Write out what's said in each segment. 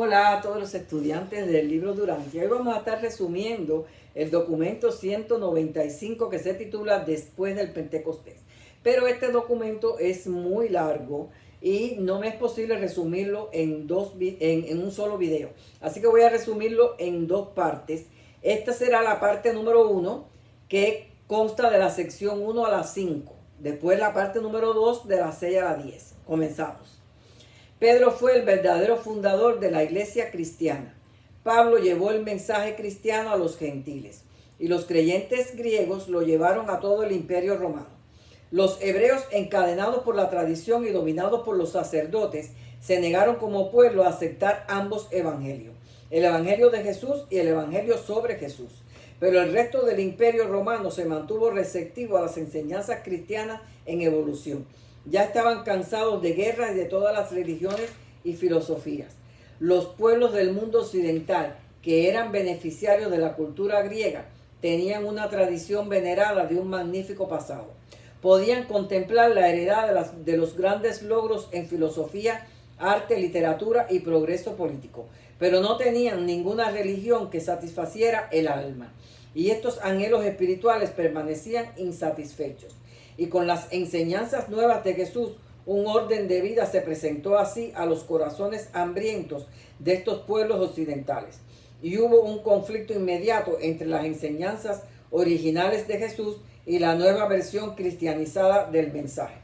Hola a todos los estudiantes del libro Durante. Hoy vamos a estar resumiendo el documento 195 que se titula Después del Pentecostés. Pero este documento es muy largo y no me es posible resumirlo en un solo video. Así que voy a resumirlo en dos partes. Esta será la parte número 1, que consta de la sección 1 a la 5. Después la parte número 2 de la 6 a la 10. Comenzamos. Pedro fue el verdadero fundador de la iglesia cristiana. Pablo llevó el mensaje cristiano a los gentiles y los creyentes griegos lo llevaron a todo el imperio romano. Los hebreos, encadenados por la tradición y dominados por los sacerdotes, se negaron como pueblo a aceptar ambos evangelios, el evangelio de Jesús y el evangelio sobre Jesús. Pero el resto del imperio romano se mantuvo receptivo a las enseñanzas cristianas en evolución. Ya estaban cansados de guerras y de todas las religiones y filosofías. Los pueblos del mundo occidental, que eran beneficiarios de la cultura griega, tenían una tradición venerada de un magnífico pasado. Podían contemplar la heredad de los grandes logros en filosofía, arte, literatura y progreso político, pero no tenían ninguna religión que satisfaciera el alma. Y estos anhelos espirituales permanecían insatisfechos. Y con las enseñanzas nuevas de Jesús, un orden de vida se presentó así a los corazones hambrientos de estos pueblos occidentales. Y hubo un conflicto inmediato entre las enseñanzas originales de Jesús y la nueva versión cristianizada del mensaje.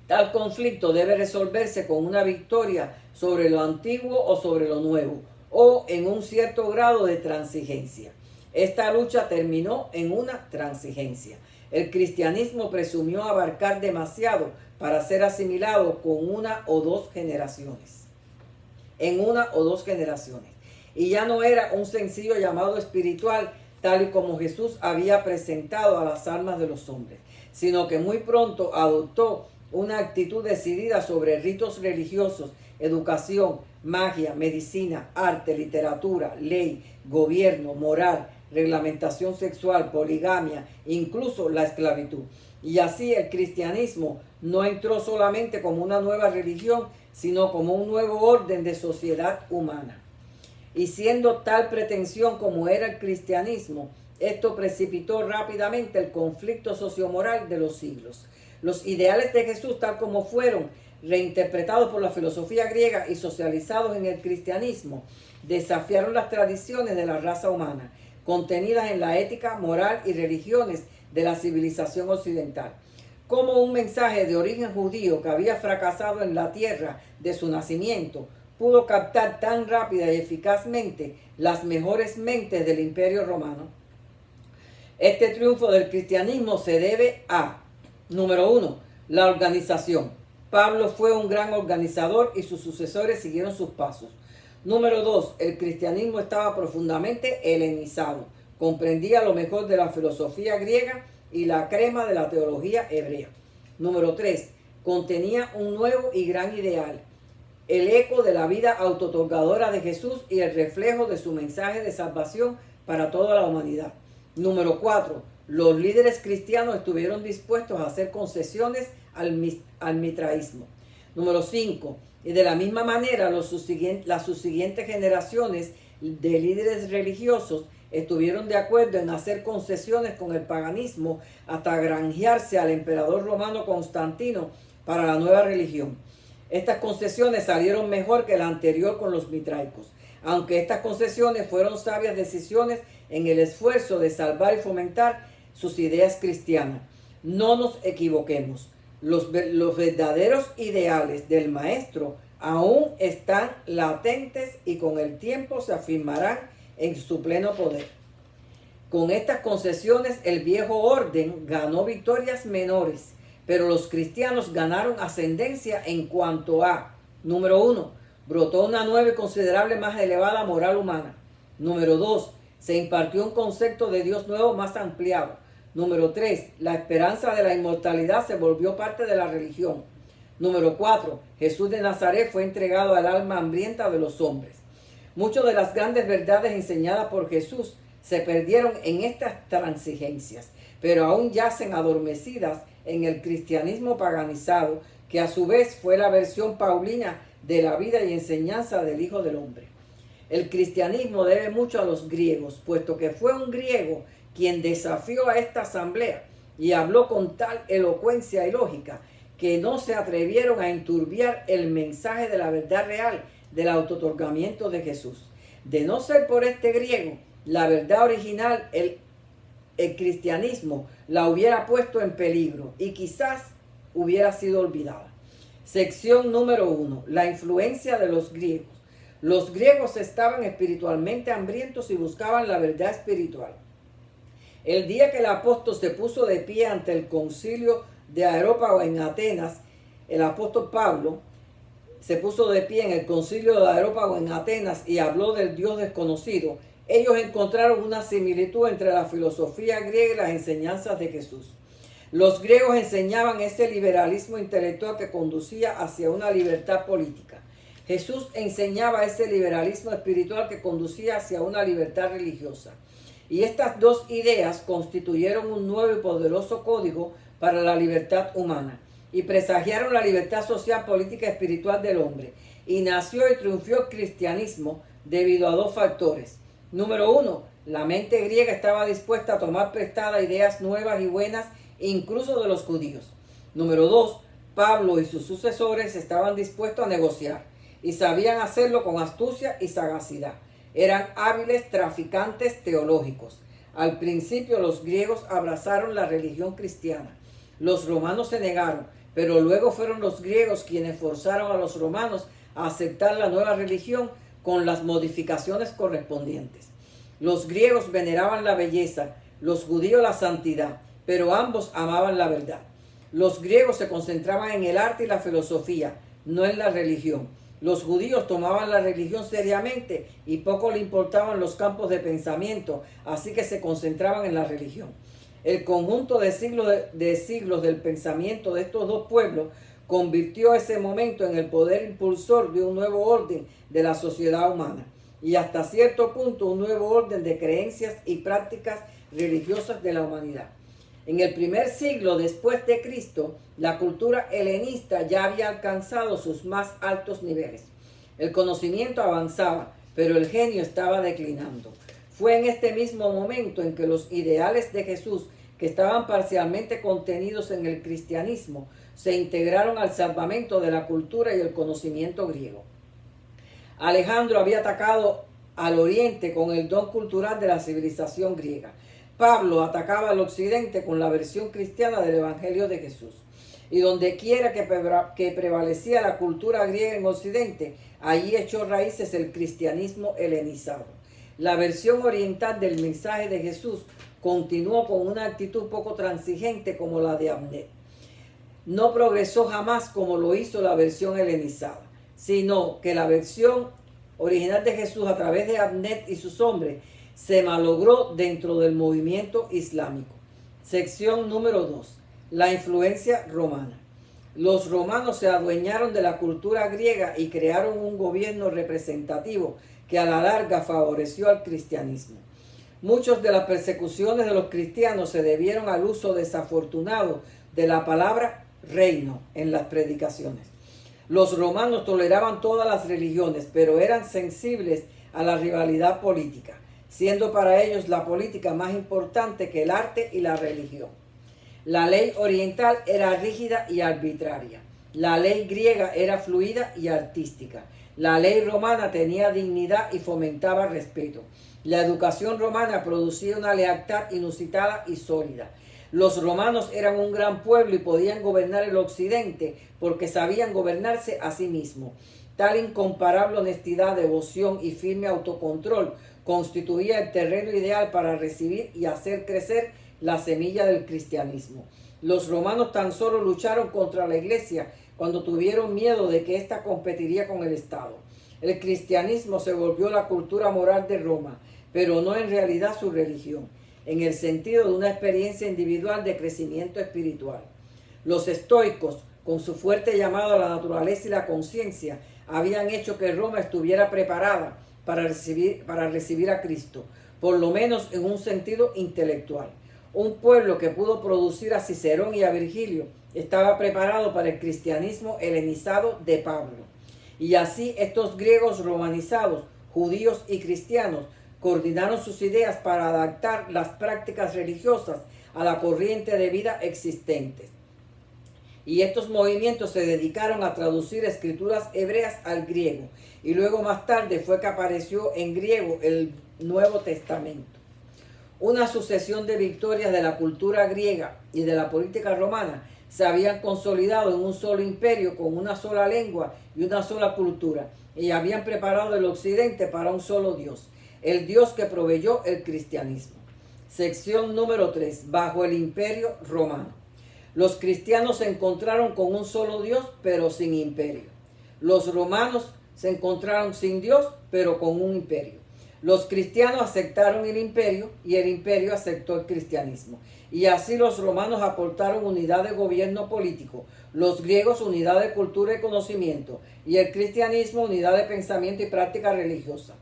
Tal conflicto debe resolverse con una victoria sobre lo antiguo o sobre lo nuevo, o en un cierto grado de transigencia. Esta lucha terminó en una transigencia. El cristianismo presumió abarcar demasiado para ser asimilado con una o dos generaciones. Y ya no era un sencillo llamado espiritual, tal y como Jesús había presentado a las almas de los hombres, sino que muy pronto adoptó una actitud decidida sobre ritos religiosos, educación, magia, medicina, arte, literatura, ley, gobierno, moral, reglamentación sexual, poligamia, incluso la esclavitud. Y así el cristianismo no entró solamente como una nueva religión, sino como un nuevo orden de sociedad humana. Y siendo tal pretensión como era el cristianismo, esto precipitó rápidamente el conflicto sociomoral de los siglos. Los ideales de Jesús, tal como fueron reinterpretados por la filosofía griega y socializados en el cristianismo, desafiaron las tradiciones de la raza humana, contenidas en la ética, moral y religiones de la civilización occidental. Como un mensaje de origen judío que había fracasado en la tierra de su nacimiento, pudo captar tan rápida y eficazmente las mejores mentes del imperio romano. Este triunfo del cristianismo se debe a, número 1, la organización. Pablo fue un gran organizador y sus sucesores siguieron sus pasos. Número 2, el cristianismo estaba profundamente helenizado. Comprendía lo mejor de la filosofía griega y la crema de la teología hebrea. Número 3, contenía un nuevo y gran ideal, el eco de la vida autootorgadora de Jesús y el reflejo de su mensaje de salvación para toda la humanidad. Número 4, los líderes cristianos estuvieron dispuestos a hacer concesiones al mitraísmo. Número 5, y de la misma manera las subsiguientes generaciones de líderes religiosos estuvieron de acuerdo en hacer concesiones con el paganismo hasta granjearse al emperador romano Constantino para la nueva religión. Estas concesiones salieron mejor que la anterior con los mitraicos, aunque estas concesiones fueron sabias decisiones en el esfuerzo de salvar y fomentar sus ideas cristianas. No nos equivoquemos. Los verdaderos ideales del Maestro aún están latentes y con el tiempo se afirmarán en su pleno poder. Con estas concesiones el viejo orden ganó victorias menores, pero los cristianos ganaron ascendencia en cuanto a, número 1, brotó una nueva y considerable más elevada moral humana. Número 2, se impartió un concepto de Dios nuevo más ampliado. Número 3, la esperanza de la inmortalidad se volvió parte de la religión. Número 4, Jesús de Nazaret fue entregado al alma hambrienta de los hombres. Muchas de las grandes verdades enseñadas por Jesús se perdieron en estas transigencias, pero aún yacen adormecidas en el cristianismo paganizado, que a su vez fue la versión paulina de la vida y enseñanza del Hijo del Hombre. El cristianismo debe mucho a los griegos, puesto que fue un griego quien desafió a esta asamblea y habló con tal elocuencia y lógica que no se atrevieron a enturbiar el mensaje de la verdad real del autootorgamiento de Jesús. De no ser por este griego, la verdad original, el cristianismo, la hubiera puesto en peligro y quizás hubiera sido olvidada. Sección número 1. La influencia de los griegos. Los griegos estaban espiritualmente hambrientos y buscaban la verdad espiritual. El día que el apóstol se puso de pie ante el concilio de Areópago en Atenas, el apóstol Pablo se puso de pie en el concilio de Areópago en Atenas y habló del Dios desconocido. Ellos encontraron una similitud entre la filosofía griega y las enseñanzas de Jesús. Los griegos enseñaban ese liberalismo intelectual que conducía hacia una libertad política. Jesús enseñaba ese liberalismo espiritual que conducía hacia una libertad religiosa. Y estas dos ideas constituyeron un nuevo y poderoso código para la libertad humana y presagiaron la libertad social, política y espiritual del hombre. Y nació y triunfó el cristianismo debido a dos factores. Número 1, la mente griega estaba dispuesta a tomar prestadas ideas nuevas y buenas, incluso de los judíos. Número 2, Pablo y sus sucesores estaban dispuestos a negociar y sabían hacerlo con astucia y sagacidad. Eran hábiles traficantes teológicos. Al principio los griegos abrazaron la religión cristiana. Los romanos se negaron, pero luego fueron los griegos quienes forzaron a los romanos a aceptar la nueva religión con las modificaciones correspondientes. Los griegos veneraban la belleza, los judíos la santidad, pero ambos amaban la verdad. Los griegos se concentraban en el arte y la filosofía, no en la religión. Los judíos tomaban la religión seriamente y poco le importaban los campos de pensamiento, así que se concentraban en la religión. El conjunto de siglos del pensamiento de estos dos pueblos convirtió ese momento en el poder impulsor de un nuevo orden de la sociedad humana y hasta cierto punto un nuevo orden de creencias y prácticas religiosas de la humanidad. En el primer siglo después de Cristo, la cultura helenista ya había alcanzado sus más altos niveles. El conocimiento avanzaba, pero el genio estaba declinando. Fue en este mismo momento en que los ideales de Jesús, que estaban parcialmente contenidos en el cristianismo, se integraron al salvamento de la cultura y el conocimiento griego. Alejandro había atacado al oriente con el don cultural de la civilización griega. Pablo atacaba al occidente con la versión cristiana del Evangelio de Jesús. Y donde quiera que prevalecía la cultura griega en occidente, allí echó raíces el cristianismo helenizado. La versión oriental del mensaje de Jesús continuó con una actitud poco transigente como la de Abnet. No progresó jamás como lo hizo la versión helenizada, sino que la versión original de Jesús a través de Abnet y sus hombres se malogró dentro del movimiento islámico. Sección número 2. La influencia romana. Los romanos se adueñaron de la cultura griega y crearon un gobierno representativo que a la larga favoreció al cristianismo. Muchas de las persecuciones de los cristianos se debieron al uso desafortunado de la palabra reino en las predicaciones. Los romanos toleraban todas las religiones, pero eran sensibles a la rivalidad política, siendo para ellos la política más importante que el arte y la religión. La ley oriental era rígida y arbitraria. La ley griega era fluida y artística. La ley romana tenía dignidad y fomentaba respeto. La educación romana producía una lealtad inusitada y sólida. Los romanos eran un gran pueblo y podían gobernar el occidente porque sabían gobernarse a sí mismos. Tal incomparable honestidad, devoción y firme autocontrol constituía el terreno ideal para recibir y hacer crecer la semilla del cristianismo. Los romanos tan solo lucharon contra la iglesia cuando tuvieron miedo de que ésta competiría con el Estado. El cristianismo se volvió la cultura moral de Roma, pero no en realidad su religión, en el sentido de una experiencia individual de crecimiento espiritual. Los estoicos, con su fuerte llamado a la naturaleza y la conciencia, habían hecho que Roma estuviera preparada para recibir a Cristo, por lo menos en un sentido intelectual. Un pueblo que pudo producir a Cicerón y a Virgilio estaba preparado para el cristianismo helenizado de Pablo. Y así estos griegos romanizados, judíos y cristianos, coordinaron sus ideas para adaptar las prácticas religiosas a la corriente de vida existente. Y estos movimientos se dedicaron a traducir escrituras hebreas al griego. Y luego más tarde fue que apareció en griego el Nuevo Testamento. Una sucesión de victorias de la cultura griega y de la política romana se habían consolidado en un solo imperio con una sola lengua y una sola cultura. Y habían preparado el occidente para un solo Dios, el Dios que proveyó el cristianismo. Sección número 3. Bajo el imperio romano. Los cristianos se encontraron con un solo Dios, pero sin imperio. Los romanos se encontraron sin Dios, pero con un imperio. Los cristianos aceptaron el imperio y el imperio aceptó el cristianismo. Y así los romanos aportaron unidad de gobierno político, los griegos unidad de cultura y conocimiento, y el cristianismo unidad de pensamiento y práctica religiosa.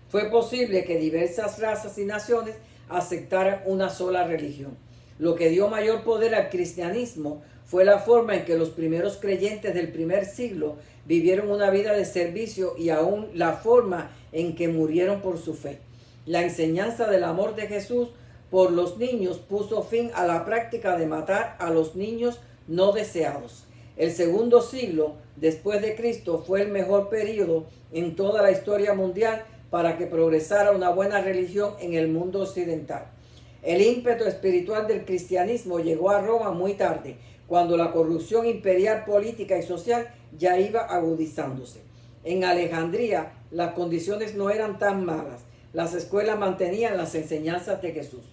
Fue posible que diversas razas y naciones aceptaran una sola religión. Lo que dio mayor poder al cristianismo fue la forma en que los primeros creyentes del primer siglo vivieron una vida de servicio y aún la forma en que murieron por su fe. La enseñanza del amor de Jesús por los niños puso fin a la práctica de matar a los niños no deseados. El segundo siglo después de Cristo fue el mejor período en toda la historia mundial para que progresara una buena religión en el mundo occidental. El ímpetu espiritual del cristianismo llegó a Roma muy tarde, cuando la corrupción imperial, política y social ya iba agudizándose. En Alejandría las condiciones no eran tan malas. Las escuelas mantenían las enseñanzas de Jesús.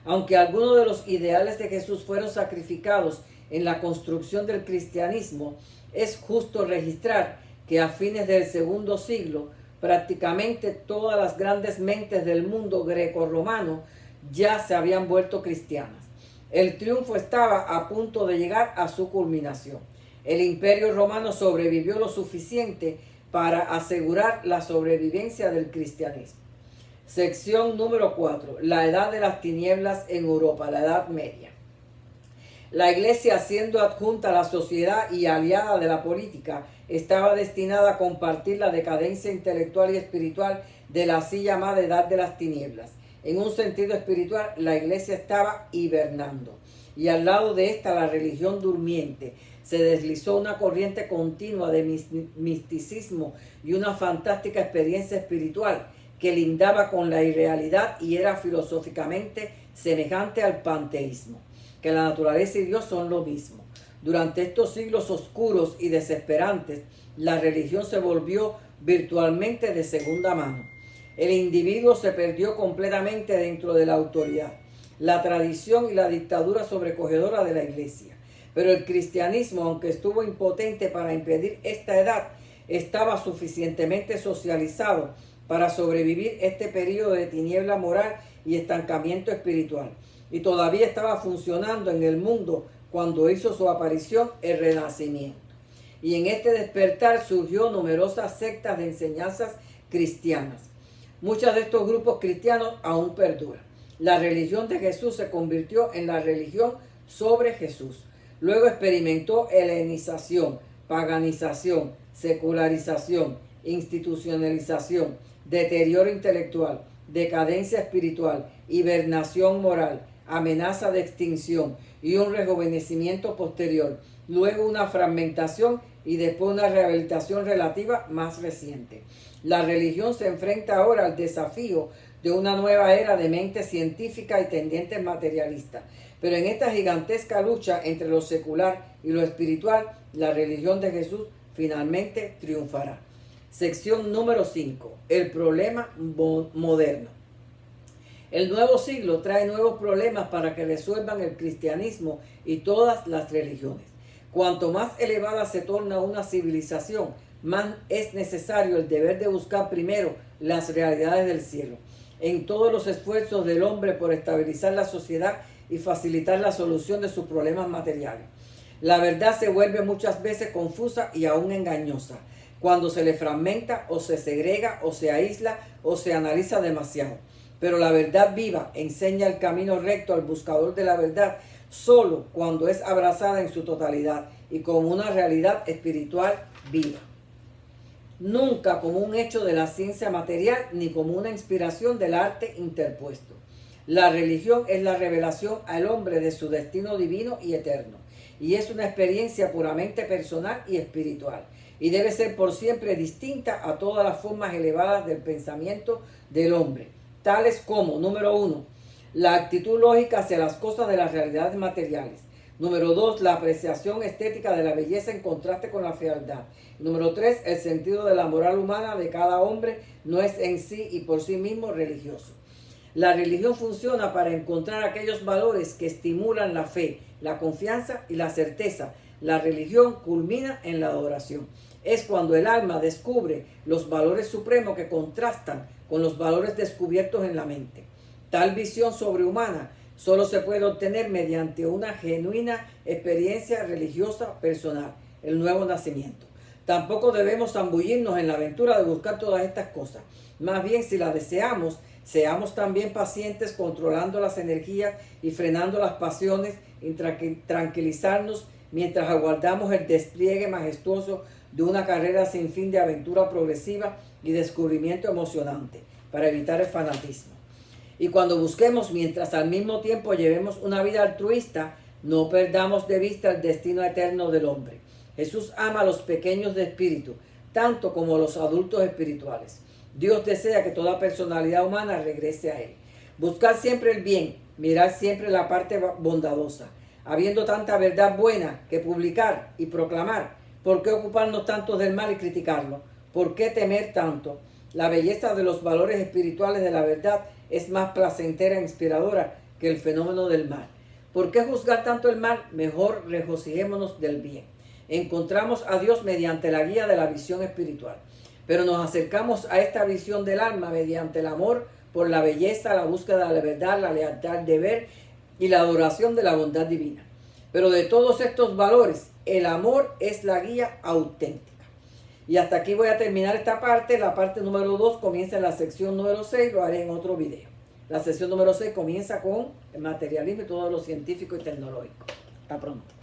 Aunque algunos de los ideales de Jesús fueron sacrificados en la construcción del cristianismo, es justo registrar que a fines del segundo siglo, prácticamente todas las grandes mentes del mundo greco-romano ya se habían vuelto cristianas. El triunfo estaba a punto de llegar a su culminación. El imperio romano sobrevivió lo suficiente para asegurar la sobrevivencia del cristianismo. Sección número 4. La edad de las tinieblas en Europa, la Edad Media. La Iglesia, siendo adjunta a la sociedad y aliada de la política, estaba destinada a compartir la decadencia intelectual y espiritual de la así llamada Edad de las Tinieblas. En un sentido espiritual, la Iglesia estaba hibernando. Y al lado de esta, la religión durmiente. Se deslizó una corriente continua de misticismo y una fantástica experiencia espiritual que lindaba con la irrealidad y era filosóficamente semejante al panteísmo, que la naturaleza y Dios son lo mismo. Durante estos siglos oscuros y desesperantes, la religión se volvió virtualmente de segunda mano. El individuo se perdió completamente dentro de la autoridad, la tradición y la dictadura sobrecogedora de la Iglesia. Pero el cristianismo, aunque estuvo impotente para impedir esta edad, estaba suficientemente socializado para sobrevivir este periodo de tiniebla moral y estancamiento espiritual. Y todavía estaba funcionando en el mundo cuando hizo su aparición el Renacimiento. Y en este despertar surgió numerosas sectas de enseñanzas cristianas. Muchos de estos grupos cristianos aún perduran. La religión de Jesús se convirtió en la religión sobre Jesús. Luego experimentó helenización, paganización, secularización, institucionalización, deterioro intelectual, decadencia espiritual, hibernación moral, amenaza de extinción y un rejuvenecimiento posterior. Luego una fragmentación y después una rehabilitación relativa más reciente. La religión se enfrenta ahora al desafío de una nueva era de mente científica y tendientes materialistas. Pero en esta gigantesca lucha entre lo secular y lo espiritual, la religión de Jesús finalmente triunfará. Sección número 5. El problema moderno. El nuevo siglo trae nuevos problemas para que resuelvan el cristianismo y todas las religiones. Cuanto más elevada se torna una civilización, más es necesario el deber de buscar primero las realidades del cielo. En todos los esfuerzos del hombre por estabilizar la sociedad y facilitar la solución de sus problemas materiales. La verdad se vuelve muchas veces confusa y aún engañosa, cuando se le fragmenta o se segrega o se aísla o se analiza demasiado. Pero la verdad viva enseña el camino recto al buscador de la verdad solo cuando es abrazada en su totalidad y como una realidad espiritual viva. nunca como un hecho de la ciencia material ni como una inspiración del arte interpuesto. La religión es la revelación al hombre de su destino divino y eterno, y es una experiencia puramente personal y espiritual, y debe ser por siempre distinta a todas las formas elevadas del pensamiento del hombre, tales como, número 1, la actitud lógica hacia las cosas de las realidades materiales. Número 2, la apreciación estética de la belleza en contraste con la fealdad. Número 3, el sentido de la moral humana de cada hombre no es en sí y por sí mismo religioso. La religión funciona para encontrar aquellos valores que estimulan la fe, la confianza y la certeza. La religión culmina en la adoración. Es cuando el alma descubre los valores supremos que contrastan con los valores descubiertos en la mente. Tal visión sobrehumana solo se puede obtener mediante una genuina experiencia religiosa personal, el nuevo nacimiento. Tampoco debemos zambullirnos en la aventura de buscar todas estas cosas. Más bien, si las deseamos, seamos también pacientes, controlando las energías y frenando las pasiones, y tranquilizarnos mientras aguardamos el despliegue majestuoso de una carrera sin fin de aventura progresiva y descubrimiento emocionante, para evitar el fanatismo. Y cuando busquemos, mientras al mismo tiempo llevemos una vida altruista, no perdamos de vista el destino eterno del hombre. Jesús ama a los pequeños de espíritu, tanto como a los adultos espirituales. Dios desea que toda personalidad humana regrese a Él. Buscar siempre el bien, mirar siempre la parte bondadosa. Habiendo tanta verdad buena que publicar y proclamar, ¿por qué ocuparnos tanto del mal y criticarlo? ¿Por qué temer tanto? La belleza de los valores espirituales de la verdad es más placentera e inspiradora que el fenómeno del mal. ¿Por qué juzgar tanto el mal? Mejor regocijémonos del bien. Encontramos a Dios mediante la guía de la visión espiritual, pero nos acercamos a esta visión del alma mediante el amor por la belleza, la búsqueda de la verdad, la lealtad, el deber y la adoración de la bondad divina. Pero de todos estos valores, el amor es la guía auténtica. Y hasta aquí voy a terminar esta parte. La parte número 2 comienza en la sección número 6, lo haré en otro video. La sección número 6 comienza con el materialismo y todo lo científico y tecnológico. Hasta pronto.